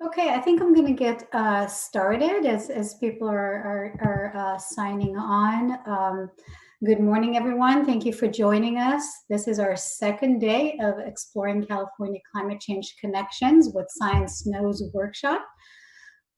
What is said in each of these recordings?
Okay, I think I'm going to get started as people are signing on. Good morning, everyone. Thank you for joining us. This is our second day of Exploring California Climate Change Connections with Science Knows workshop.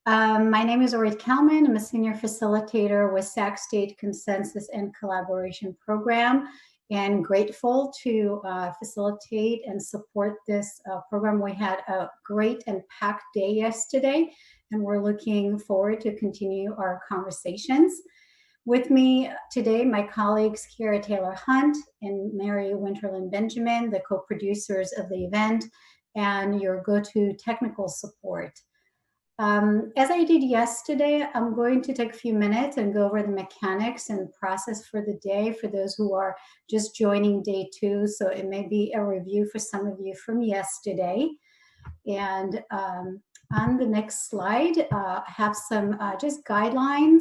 My name is Orit Kalman. I'm a senior facilitator with Sac State Consensus and Collaboration Program, and grateful to facilitate and support this program. We had a great and packed day yesterday, and we're looking forward to continue our conversations. With me today, my colleagues Kira Taylor Hunt and Mary Winterland Benjamin, the co-producers of the event, and your go-to technical support. As I did yesterday, I'm going to take a few minutes and go over the mechanics and process for the day for those who are just joining day 2. So it may be a review for some of you from yesterday. And on the next slide, I have some just guidelines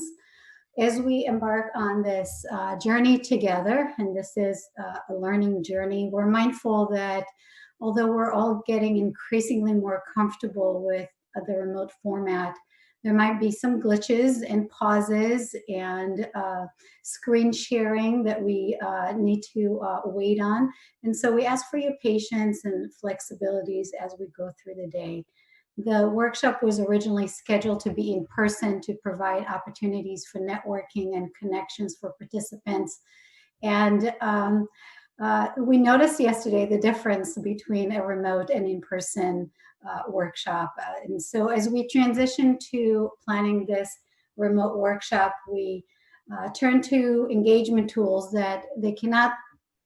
as we embark on this journey together. And this is a learning journey. We're mindful that although we're all getting increasingly more comfortable with the remote format, there might be some glitches and pauses and screen sharing that we need to wait on. And so we ask for your patience and flexibilities as we go through the day. The workshop was originally scheduled to be in person to provide opportunities for networking and connections for participants. And we noticed yesterday the difference between a remote and in-person workshop. And so as we transition to planning this remote workshop, we turn to engagement tools that they cannot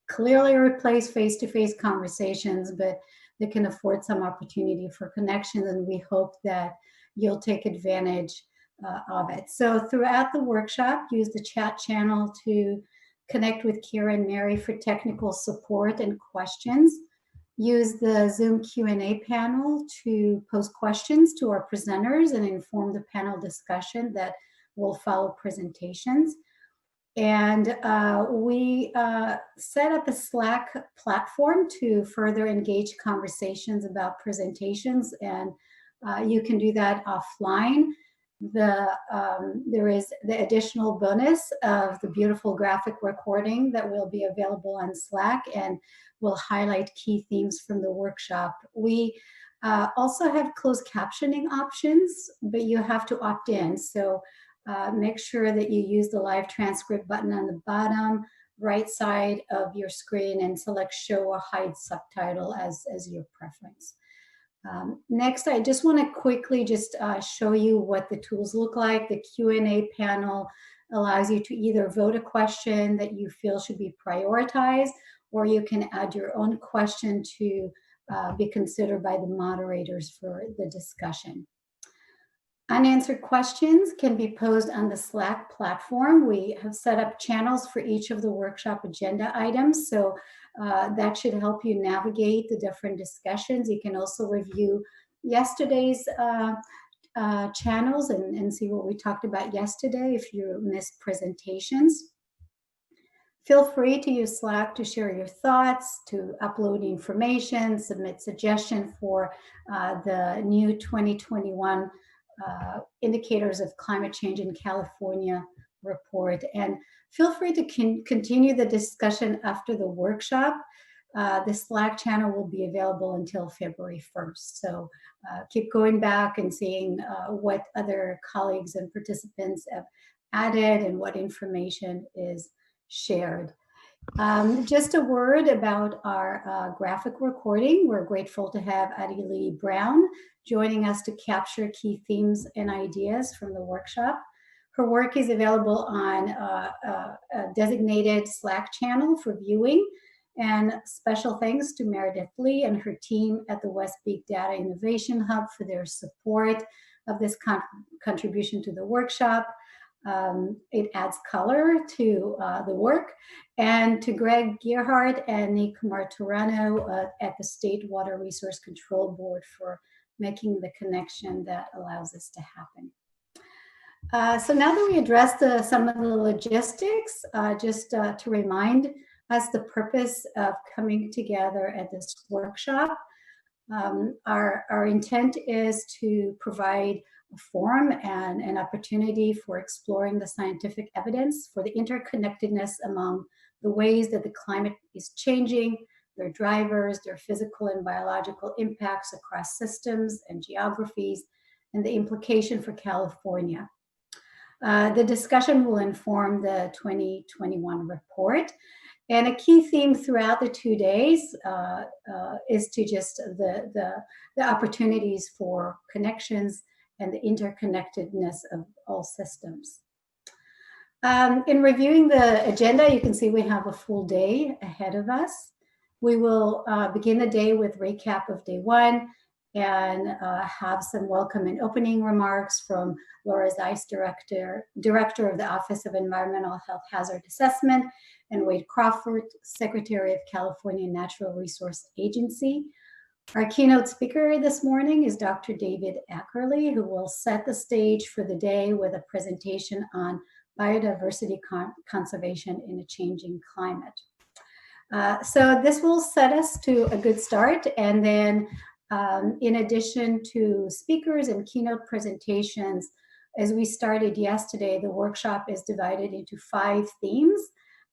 clearly replace face-to-face conversations, but they can afford some opportunity for connections, and we hope that you'll take advantage of it. So throughout the workshop, use the chat channel to connect with Kira and Mary for technical support and questions. Use the Zoom Q&A panel to pose questions to our presenters and inform the panel discussion that will follow presentations. And we set up a Slack platform to further engage conversations about presentations, and you can do that offline. There is the additional bonus of the beautiful graphic recording that will be available on Slack and will highlight key themes from the workshop. We also have closed captioning options, but you have to opt in. So make sure that you use the live transcript button on the bottom right side of your screen and select show or hide subtitle as your preference. Next, I just want to quickly just show you what the tools look like. The Q&A panel allows you to either vote a question that you feel should be prioritized, or you can add your own question to be considered by the moderators for the discussion. Unanswered questions can be posed on the Slack platform. We have set up channels for each of the workshop agenda items, so that should help you navigate the different discussions. You can also review yesterday's channels and see what we talked about yesterday if you missed presentations. Feel free to use Slack to share your thoughts, to upload information, submit suggestions for the new 2021 Indicators of Climate Change in California report. And feel free to continue the discussion after the workshop. The Slack channel will be available until February 1st. So keep going back and seeing what other colleagues and participants have added and what information is shared. Just a word about our graphic recording. We're grateful to have Addie Lee Brown joining us to capture key themes and ideas from the workshop. Her work is available on a designated Slack channel for viewing. And special thanks to Meredith Lee and her team at the West Big Data Innovation Hub for their support of this contribution to the workshop. It adds color to the work, and to Greg Gerhardt and Nick Martorano at the State Water Resource Control Board for making the connection that allows this to happen. So now that we addressed some of the logistics, just to remind us the purpose of coming together at this workshop. Our intent is to provide a forum and an opportunity for exploring the scientific evidence for the interconnectedness among the ways that the climate is changing, their drivers, their physical and biological impacts across systems and geographies, and the implication for California. The discussion will inform the 2021 report. And a key theme throughout the 2 days is to just the opportunities for connections and the interconnectedness of all systems. In reviewing the agenda, you can see we have a full day ahead of us. We will begin the day with recap of day one and have some welcome and opening remarks from Laura Zeise, Director of the Office of Environmental Health Hazard Assessment, and Wade Crowfoot, Secretary of California Natural Resource Agency. Our keynote speaker this morning is Dr. David Ackerley, who will set the stage for the day with a presentation on biodiversity conservation in a changing climate. So this will set us to a good start, and then in addition to speakers and keynote presentations, as we started yesterday, the workshop is divided into 5 themes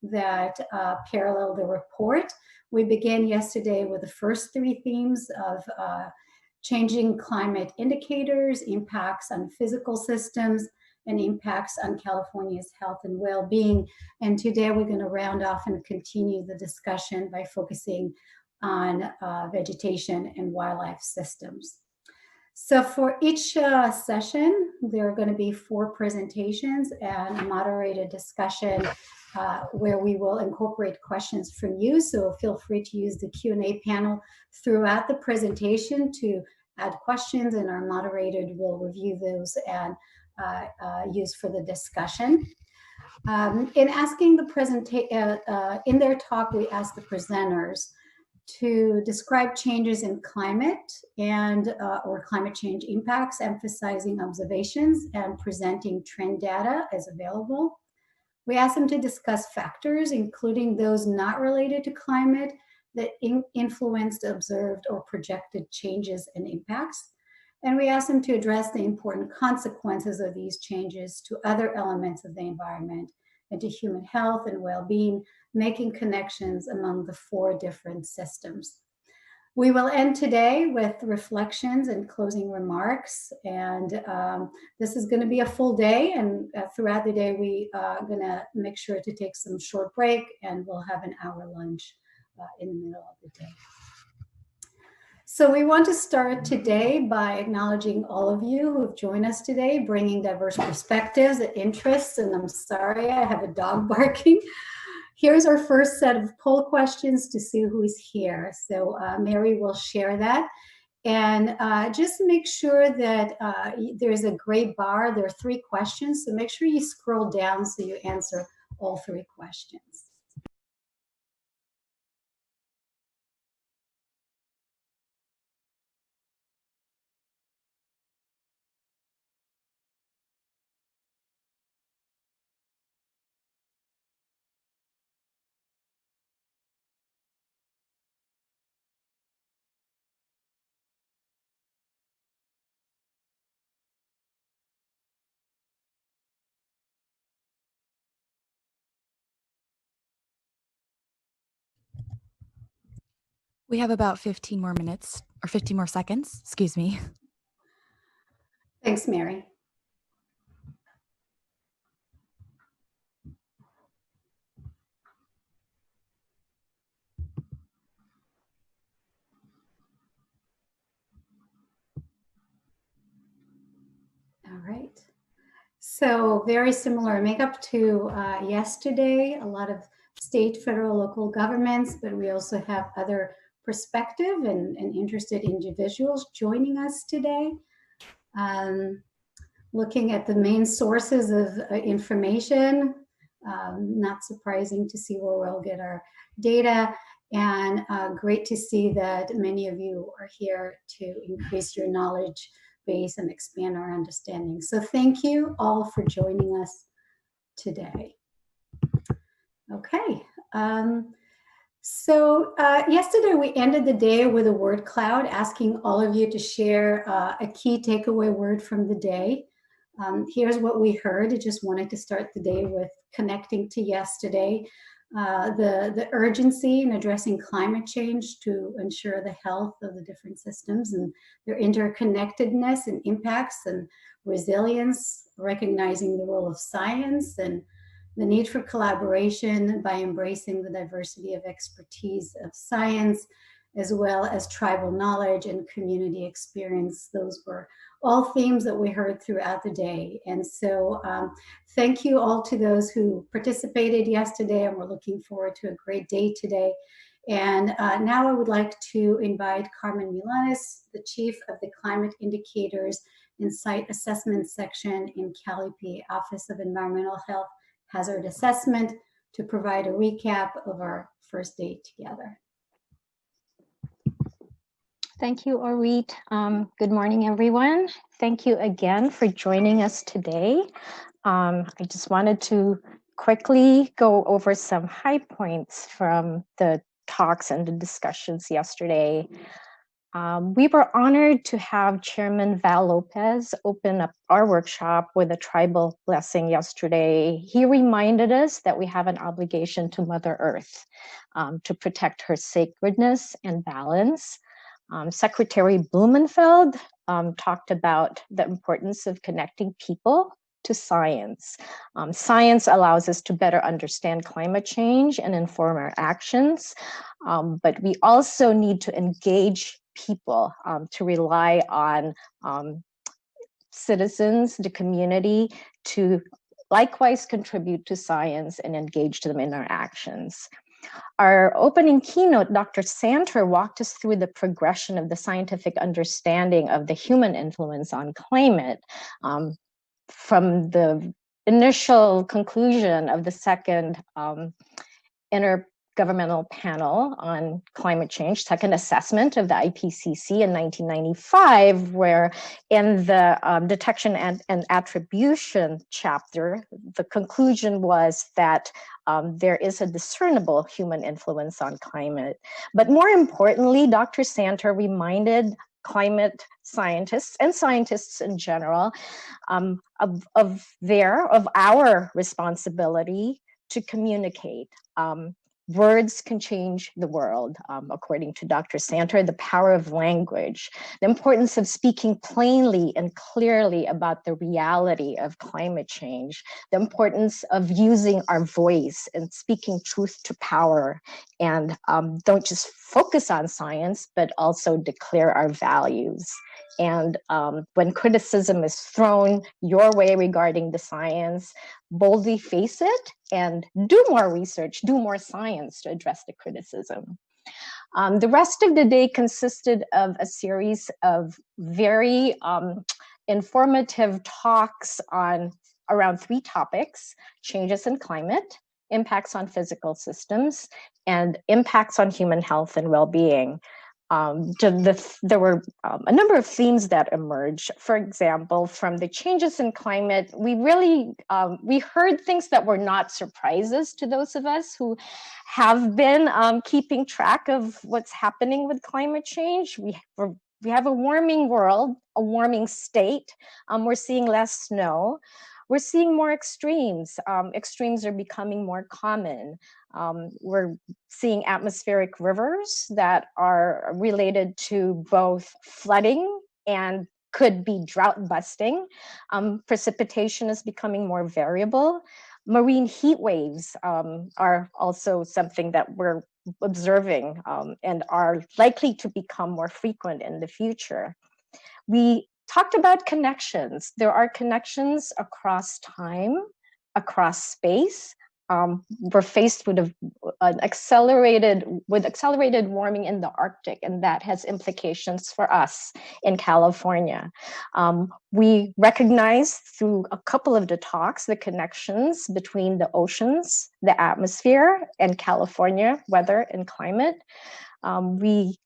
that parallel the report. We began yesterday with the first 3 themes of changing climate indicators, impacts on physical systems, and impacts on California's health and well-being. And today we're going to round off and continue the discussion by focusing on vegetation and wildlife systems. So for each session, there are going to be 4 presentations and a moderated discussion where we will incorporate questions from you. So feel free to use the Q&A panel throughout the presentation to add questions, and our moderator will review those and use for the discussion. In asking the in their talk, we asked the presenters to describe changes in climate and or climate change impacts, emphasizing observations and presenting trend data as available. We asked them to discuss factors, including those not related to climate, that influenced observed or projected changes and impacts. And we asked them to address the important consequences of these changes to other elements of the environment and to human health and well-being, making connections among the 4 different systems. We will end today with reflections and closing remarks. And this is going to be a full day. And throughout the day, we are going to make sure to take some short break, and we'll have an hour lunch in the middle of the day. So we want to start today by acknowledging all of you who have joined us today, bringing diverse perspectives and interests. And I'm sorry, I have a dog barking. Here's our first set of poll questions to see who is here. So Mary will share that. And just make sure that there's a gray bar. There are 3 questions. So make sure you scroll down so you answer all 3 questions. We have about 15 more minutes, or 15 more seconds, excuse me. Thanks, Mary. All right. So very similar makeup to yesterday, a lot of state, federal, local governments, but we also have other perspective and interested individuals joining us today. Looking at the main sources of information, not surprising to see where we'll get our data, and great to see that many of you are here to increase your knowledge base and expand our understanding. So thank you all for joining us today. Okay. So yesterday we ended the day with a word cloud, asking all of you to share a key takeaway word from the day. Here's what we heard. I just wanted to start the day with connecting to yesterday. The urgency in addressing climate change to ensure the health of the different systems and their interconnectedness and impacts and resilience, recognizing the role of science and the need for collaboration by embracing the diversity of expertise of science, as well as tribal knowledge and community experience. Those were all themes that we heard throughout the day. And so thank you all to those who participated yesterday, and we're looking forward to a great day today. And now I would like to invite Carmen Milanes, the Chief of the Climate Indicators and Site Assessment Section in CALIP Office of Environmental Health Hazard Assessment, to provide a recap of our first day together. Thank you, Orit. Good morning, everyone. Thank you again for joining us today. I just wanted to quickly go over some high points from the talks and the discussions yesterday. We were honored to have Chairman Val Lopez open up our workshop with a tribal blessing yesterday. He reminded us that we have an obligation to Mother Earth to protect her sacredness and balance. Secretary Blumenfeld talked about the importance of connecting people to science. Science allows us to better understand climate change and inform our actions, but we also need to engage people to rely on citizens, the community, to likewise contribute to science and engage them in our actions. Our opening keynote, Dr. Santer walked us through the progression of the scientific understanding of the human influence on climate, from the initial conclusion of the second intergovernmental panel on climate change, second assessment of the IPCC in 1995, where in the detection and attribution chapter, the conclusion was that there is a discernible human influence on climate. But more importantly, Dr. Santer reminded climate scientists and scientists in general of our responsibility to communicate. Words can change the world, according to Dr. Santer, the power of language, the importance of speaking plainly and clearly about the reality of climate change, the importance of using our voice and speaking truth to power, and don't just focus on science, but also declare our values. And when criticism is thrown your way regarding the science, boldly face it and do more research, do more science to address the criticism. The rest of the day consisted of a series of very informative talks on around 3 topics: changes in climate, impacts on physical systems, and impacts on human health and well-being. There were a number of themes that emerged. For example, from the changes in climate, we heard things that were not surprises to those of us who have been keeping track of what's happening with climate change. We have a warming world, a warming state. We're seeing less snow. We're seeing more extremes. Extremes are becoming more common. We're seeing atmospheric rivers that are related to both flooding and could be drought busting. Precipitation is becoming more variable. Marine heat waves are also something that we're observing and are likely to become more frequent in the future. We talked about connections. There are connections across time, across space. We're faced with accelerated warming in the Arctic, and that has implications for us in California. We recognize through a couple of the talks the connections between the oceans, the atmosphere, and California weather and climate. We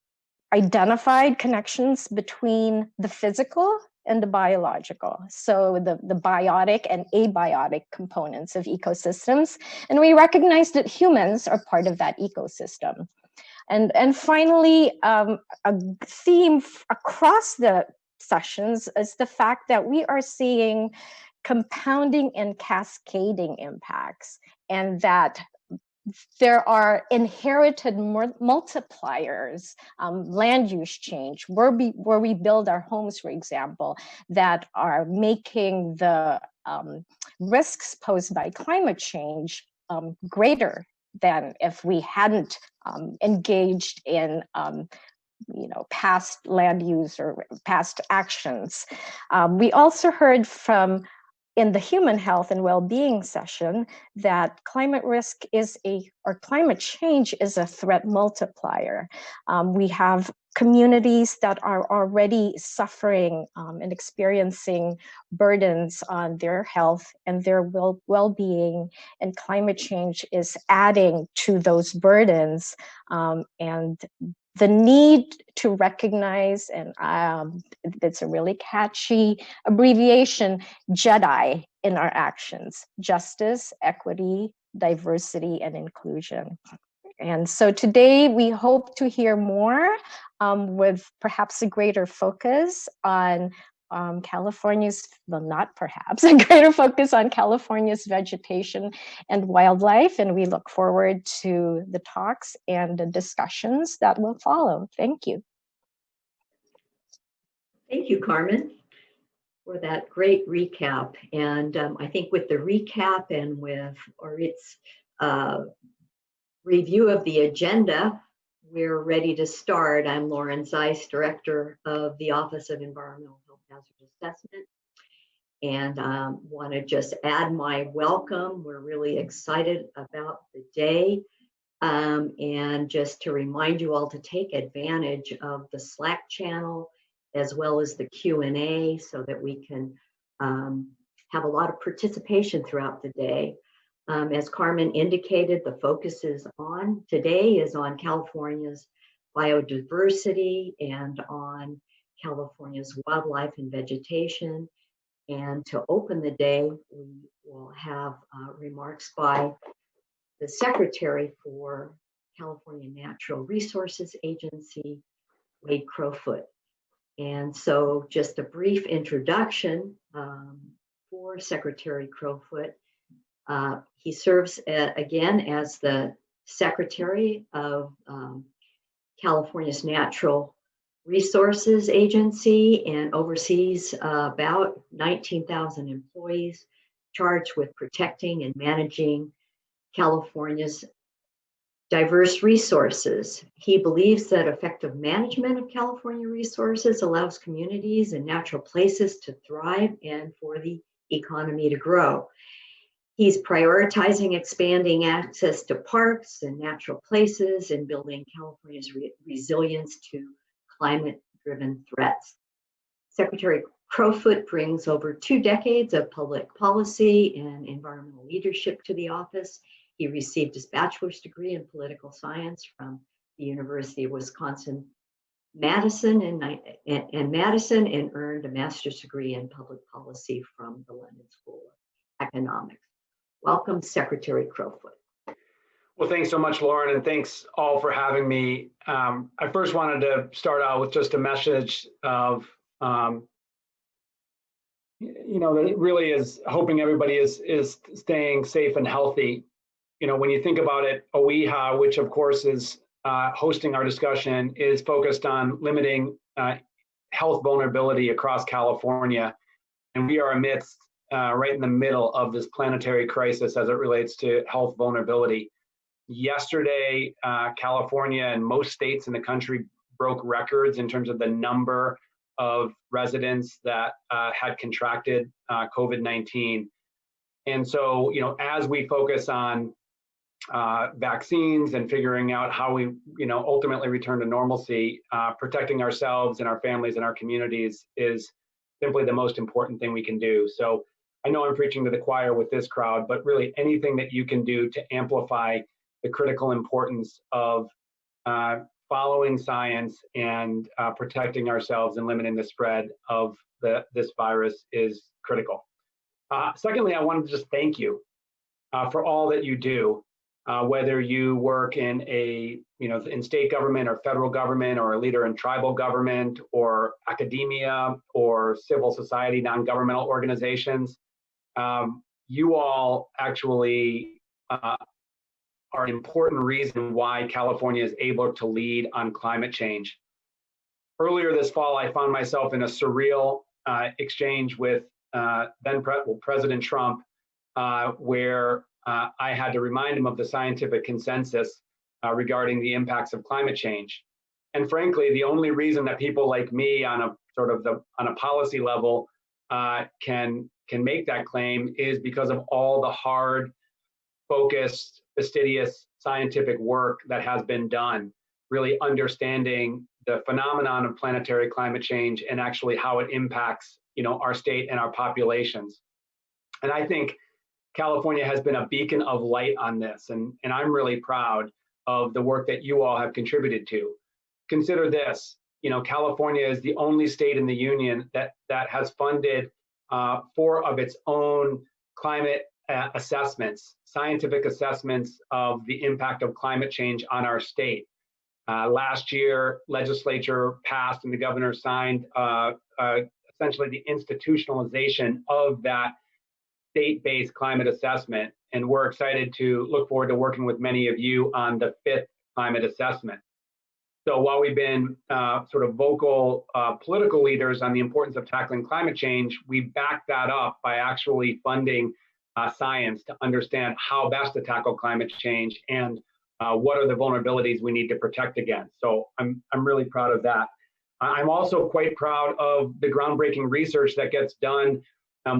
identified connections between the physical and the biological. So the biotic and abiotic components of ecosystems. And we recognize that humans are part of that ecosystem. And finally, a theme across the sessions is the fact that we are seeing compounding and cascading impacts, and that there are inherited multipliers, land use change, where we build our homes, for example, that are making the risks posed by climate change greater than if we hadn't engaged in past land use or past actions. We also heard from, in the human health and well-being session, that climate change is a threat multiplier. We have communities that are already suffering and experiencing burdens on their health and their well-being, and climate change is adding to those burdens. And the need to recognize, and it's a really catchy abbreviation, JEDI, in our actions: justice, equity, diversity, and inclusion. And so today we hope to hear more with perhaps a greater focus on California's, well, not perhaps, a greater focus on California's vegetation and wildlife. And we look forward to the talks and the discussions that will follow. Thank you. Thank you, Carmen, for that great recap. And I think with the recap and with its review of the agenda, we're ready to start. I'm Lauren Zeise, Director of the Office of Environmental Health Hazard Assessment, and want to just add my welcome. We're really excited about the day, and just to remind you all to take advantage of the Slack channel as well as the Q&A, so that we can have a lot of participation throughout the day. As Carmen indicated, the focus today is on California's biodiversity and on California's wildlife and vegetation. And to open the day, we will have remarks by the Secretary for California Natural Resources Agency, Wade Crowfoot. And so just a brief introduction for Secretary Crowfoot. He serves again as the Secretary of California's Natural Resources Agency, and oversees about 19,000 employees charged with protecting and managing California's diverse resources. He believes that effective management of California resources allows communities and natural places to thrive and for the economy to grow. He's prioritizing expanding access to parks and natural places and building California's resilience to climate-driven threats. Secretary Crowfoot brings over 2 decades of public policy and environmental leadership to the office. He received his bachelor's degree in political science from the University of Wisconsin-Madison and earned a master's degree in public policy from the London School of Economics. Welcome, Secretary Crowfoot. Well, thanks so much, Lauren, and thanks all for having me. I first wanted to start out with just a message of, that really is hoping everybody is staying safe and healthy. When you think about it, OEHHA, which of course is hosting our discussion, is focused on limiting health vulnerability across California. And we are amidst, right in the middle of this planetary crisis as it relates to health vulnerability. Yesterday, California and most states in the country broke records in terms of the number of residents that had contracted COVID-19. And so, as we focus on vaccines and figuring out how we, ultimately return to normalcy, protecting ourselves and our families and our communities is simply the most important thing we can do. So I know I'm preaching to the choir with this crowd, but really anything that you can do to amplify the critical importance of following science and protecting ourselves and limiting the spread of this virus is critical. Secondly, I wanted to just thank you for all that you do, whether you work in in state government or federal government, or a leader in tribal government or academia or civil society, non-governmental organizations. You all actually are an important reason why California is able to lead on climate change. Earlier this fall, I found myself in a surreal exchange with President Trump, where I had to remind him of the scientific consensus regarding the impacts of climate change. And frankly, the only reason that people like me on a policy level can make that claim is because of all the hard, focused, fastidious scientific work that has been done, really understanding the phenomenon of planetary climate change and actually how it impacts, our state and our populations. And I think California has been a beacon of light on this, and I'm really proud of the work that you all have contributed to. Consider this, California is the only state in the union that has funded 4 of its own climate assessments, scientific assessments of the impact of climate change on our state. Last year, legislature passed and the governor signed essentially the institutionalization of that state-based climate assessment. And we're excited to look forward to working with many of you on the 5th climate assessment. So while we've been sort of vocal political leaders on the importance of tackling climate change, we back that up by actually funding science to understand how best to tackle climate change and what are the vulnerabilities we need to protect against. So I'm really proud of that. I'm also quite proud of the groundbreaking research that gets done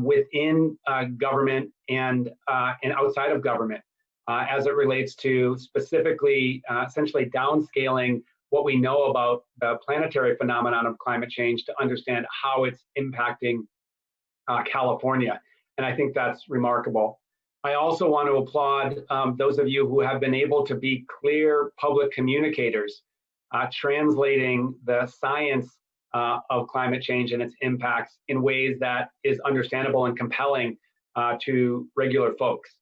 within government and outside of government as it relates to specifically essentially downscaling what we know about the planetary phenomenon of climate change to understand how it's impacting California. And I think that's remarkable. I also want to applaud those of you who have been able to be clear public communicators, translating the science of climate change and its impacts in ways that is understandable and compelling to regular folks.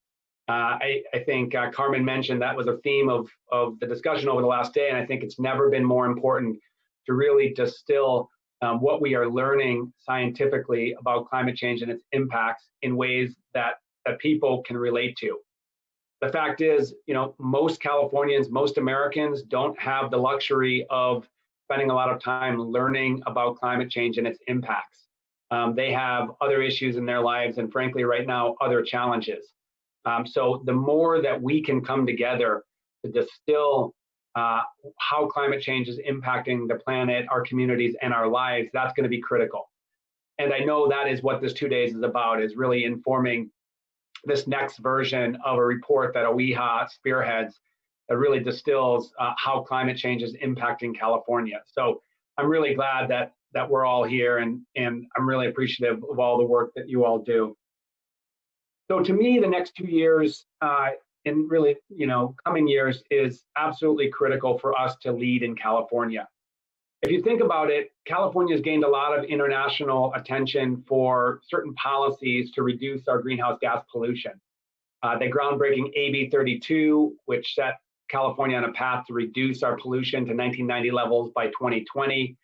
I think Carmen mentioned that was a theme of the discussion over the last day, and I think it's never been more important to really distill what we are learning scientifically about climate change and its impacts in ways that people can relate to. The fact is, most Californians, most Americans don't have the luxury of spending a lot of time learning about climate change and its impacts. They have other issues in their lives, and frankly, right now, other challenges. So the more that we can come together to distill how climate change is impacting the planet, our communities, and our lives, that's going to be critical. And I know that is what this 2 days is about, is really informing this next version of a report that OEHHA spearheads that really distills how climate change is impacting California. So I'm really glad that we're all here, and I'm really appreciative of all the work that you all do. So to me, the next 2 years and really, coming years is absolutely critical for us to lead in California. If you think about it, California has gained a lot of international attention for certain policies to reduce our greenhouse gas pollution. The groundbreaking AB 32, which set California on a path to reduce our pollution to 1990 levels by 2020,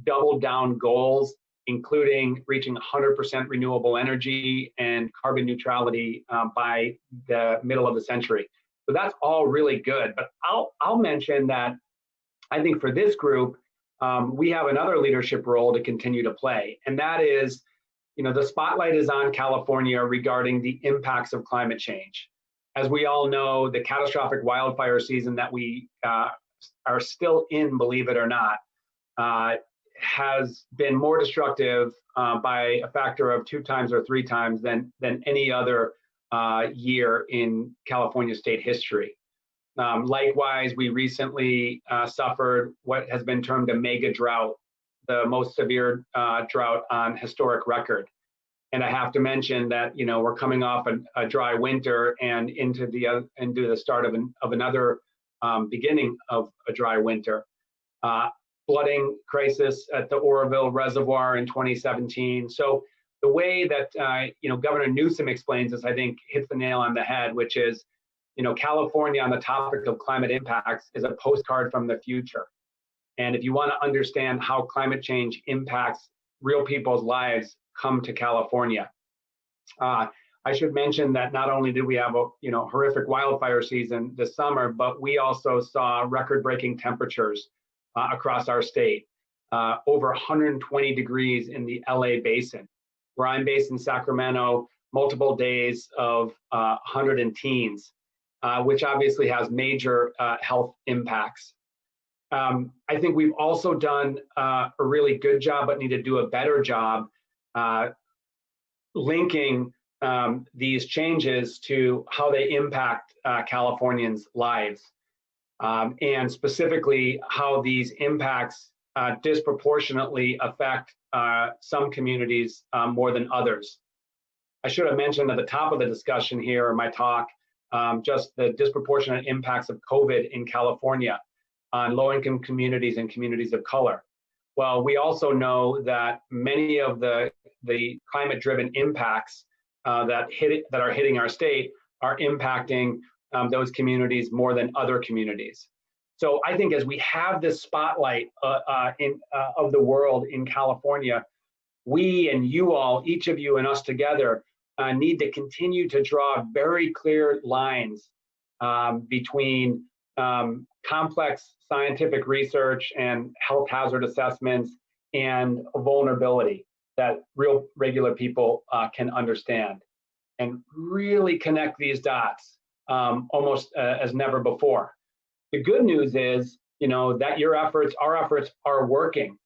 doubled down goals, including reaching 100% renewable energy and carbon neutrality by the middle of the century. So that's all really good. But I'll mention that I think for this group, we have another leadership role to continue to play. And that is, the spotlight is on California regarding the impacts of climate change. As we all know, the catastrophic wildfire season that we are still in, believe it or not, has been more destructive by a factor of 2 times or 3 times than any other year in California state history. Likewise, we recently suffered what has been termed a mega drought, the most severe drought on historic record. And I have to mention that we're coming off a dry winter and into the start of another beginning of a dry winter. Flooding crisis at the Oroville Reservoir in 2017. So the way that Governor Newsom explains this, I think, hits the nail on the head, which is, California on the topic of climate impacts is a postcard from the future. And if you want to understand how climate change impacts real people's lives, come to California. I should mention that not only did we have a horrific wildfire season this summer, but we also saw record-breaking temperatures across our state, over 120 degrees in the LA basin, where I'm based in Sacramento, multiple days of 100 and teens, which obviously has major health impacts. I think we've also done a really good job, but need to do a better job linking these changes to how they impact Californians' lives. And specifically how these impacts disproportionately affect some communities more than others. I should have mentioned at the top of the discussion here, my talk, just the disproportionate impacts of COVID in California on low-income communities and communities of color. Well, we also know that many of the climate-driven impacts that are hitting our state are impacting those communities more than other communities. So I think as we have this spotlight of the world in California, we and you all, each of you and us together, need to continue to draw very clear lines between complex scientific research and health hazard assessments and vulnerability that real regular people can understand, and really connect these dots almost as never before. The good news is, that your efforts, our efforts, are working.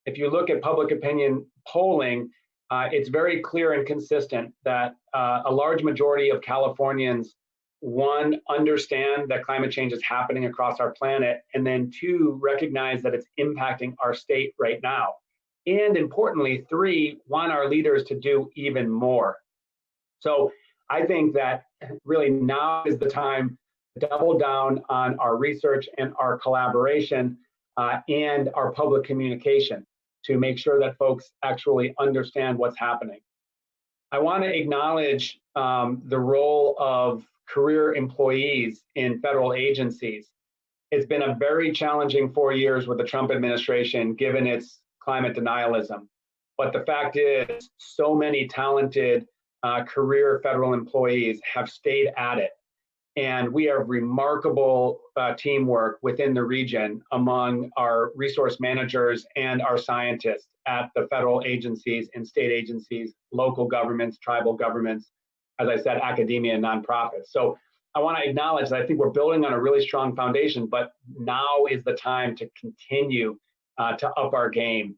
If you look at public opinion polling, it's very clear and consistent that a large majority of Californians, one, understand that climate change is happening across our planet, and then two, recognize that it's impacting our state right now. And importantly, three, want our leaders to do even more. So I think that really now is the time to double down on our research and our collaboration and our public communication to make sure that folks actually understand what's happening. I want to acknowledge the role of career employees in federal agencies. It's been a very challenging 4 years with the Trump administration, given its climate denialism. But the fact is, so many talented career federal employees have stayed at it. And we have remarkable teamwork within the region among our resource managers and our scientists at the federal agencies and state agencies, local governments, tribal governments, as I said, academia and nonprofits. So I want to acknowledge that I think we're building on a really strong foundation, but now is the time to continue to up our game,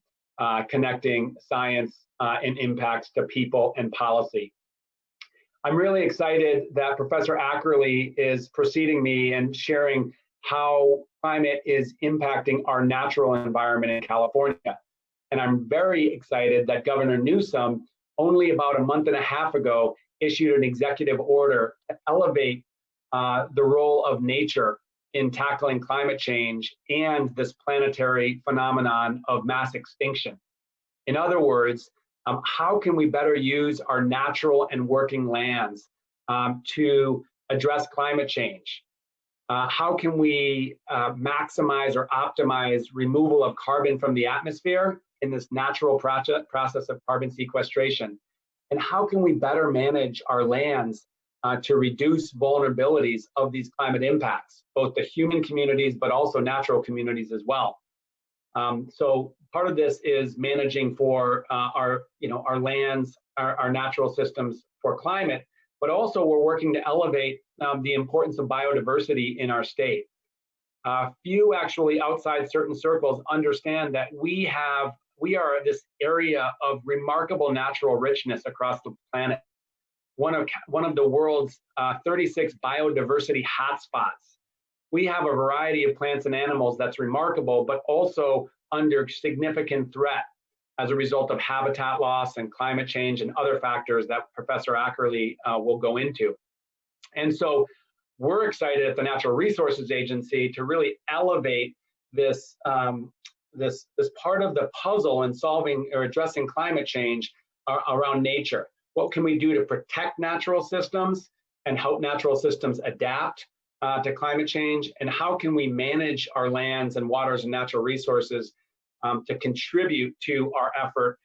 connecting science and impacts to people and policy. I'm really excited that Professor Ackerley is preceding me and sharing how climate is impacting our natural environment in California. And I'm very excited that Governor Newsom, only about a month and a half ago, issued an executive order to elevate the role of nature in tackling climate change and this planetary phenomenon of mass extinction. In other words, how can we better use our natural and working lands to address climate change? How can we maximize or optimize removal of carbon from the atmosphere in this natural process of carbon sequestration? And how can we better manage our lands to reduce vulnerabilities of these climate impacts, both the human communities, but also natural communities as well? So part of this is managing for our lands, our natural systems for climate, but also we're working to elevate the importance of biodiversity in our state. Few actually outside certain circles understand that we are this area of remarkable natural richness across the planet. One of the world's 36 biodiversity hotspots. We have a variety of plants and animals that's remarkable, but also under significant threat as a result of habitat loss and climate change and other factors that Professor Ackerley will go into. And so we're excited at the Natural Resources Agency to really elevate this, this part of the puzzle in solving or addressing climate change around nature. What can we do to protect natural systems and help natural systems adapt to climate change? And how can we manage our lands and waters and natural resources to contribute to our effort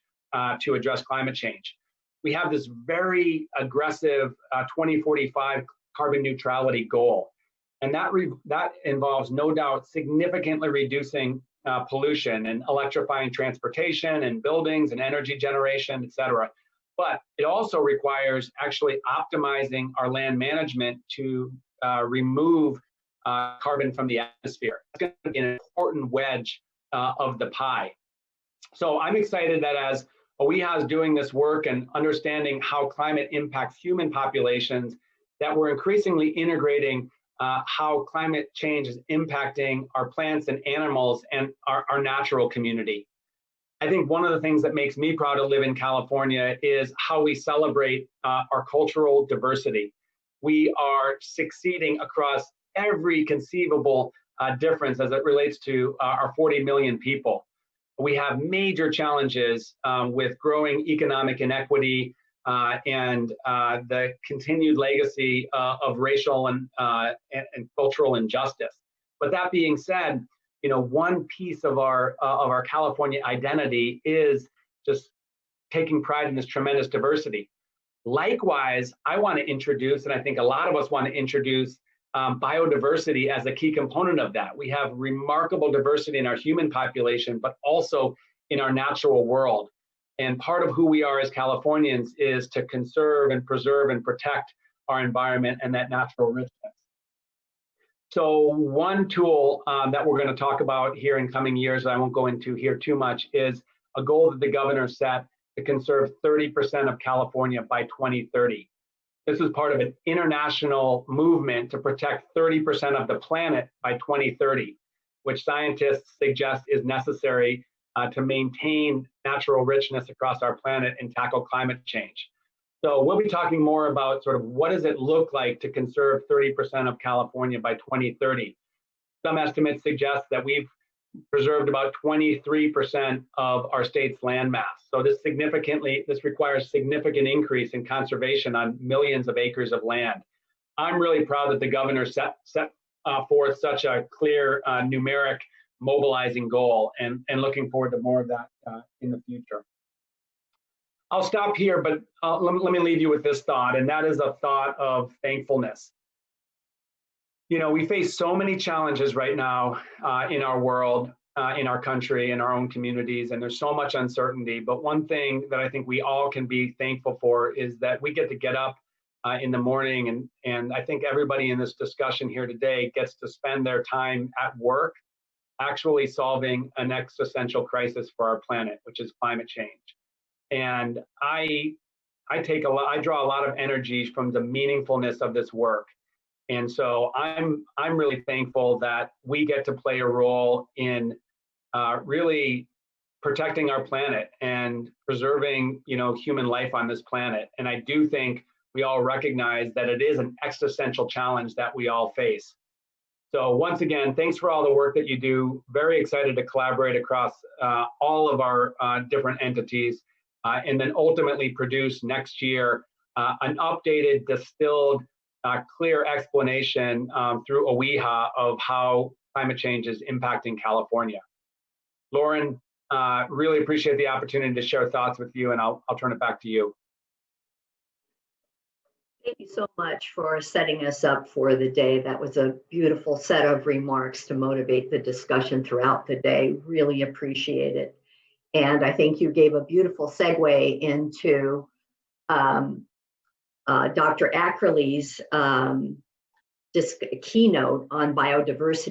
to address climate change? We have this very aggressive 2045 carbon neutrality goal. And that involves, no doubt, significantly reducing pollution and electrifying transportation and buildings and energy generation, et cetera. But it also requires actually optimizing our land management to remove carbon from the atmosphere. It's going to be an important wedge of the pie. So I'm excited that as OEHHA is doing this work and understanding how climate impacts human populations, that we're increasingly integrating how climate change is impacting our plants and animals and our natural community. I think one of the things that makes me proud to live in California is how we celebrate our cultural diversity. We are succeeding across every conceivable difference as it relates to our 40 million people. We have major challenges with growing economic inequity and the continued legacy of racial and cultural injustice. But that being said, you know, one piece of our California identity is just taking pride in this tremendous diversity. Likewise, I want to introduce, and I think a lot of us want to introduce, biodiversity as a key component of that. We have remarkable diversity in our human population, but also in our natural world. And part of who we are as Californians is to conserve and preserve and protect our environment and that natural richness. So one tool that we're going to talk about here in coming years, I won't go into here too much, is a goal that the governor set to conserve 30% of California by 2030. This is part of an international movement to protect 30% of the planet by 2030, which scientists suggest is necessary to maintain natural richness across our planet and tackle climate change. So we'll be talking more about sort of what does it look like to conserve 30% of California by 2030. Some estimates suggest that we've preserved about 23% of our state's land mass. So this requires significant increase in conservation on millions of acres of land. I'm really proud that the governor set forth such a clear numeric mobilizing goal, and looking forward to more of that in the future. I'll stop here, but let me leave you with this thought, and that is a thought of thankfulness. You know, we face so many challenges right now in our world, in our country, in our own communities, and there's so much uncertainty. But one thing that I think we all can be thankful for is that we get to get up in the morning, and I think everybody in this discussion here today gets to spend their time at work actually solving an existential crisis for our planet, which is climate change. And I draw a lot of energy from the meaningfulness of this work. And so I'm really thankful that we get to play a role in really protecting our planet and preserving, you know, human life on this planet. And I do think we all recognize that it is an existential challenge that we all face. So once again, thanks for all the work that you do. Very excited to collaborate across all of our different entities and then ultimately produce next year an updated, distilled, clear explanation through OEHHA of how climate change is impacting California. Lauren, really appreciate the opportunity to share thoughts with you, and I'll turn it back to you. Thank you so much for setting us up for the day. That was a beautiful set of remarks to motivate the discussion throughout the day. Really appreciate it. And I think you gave a beautiful segue into Dr. Ackerley's keynote on biodiversity.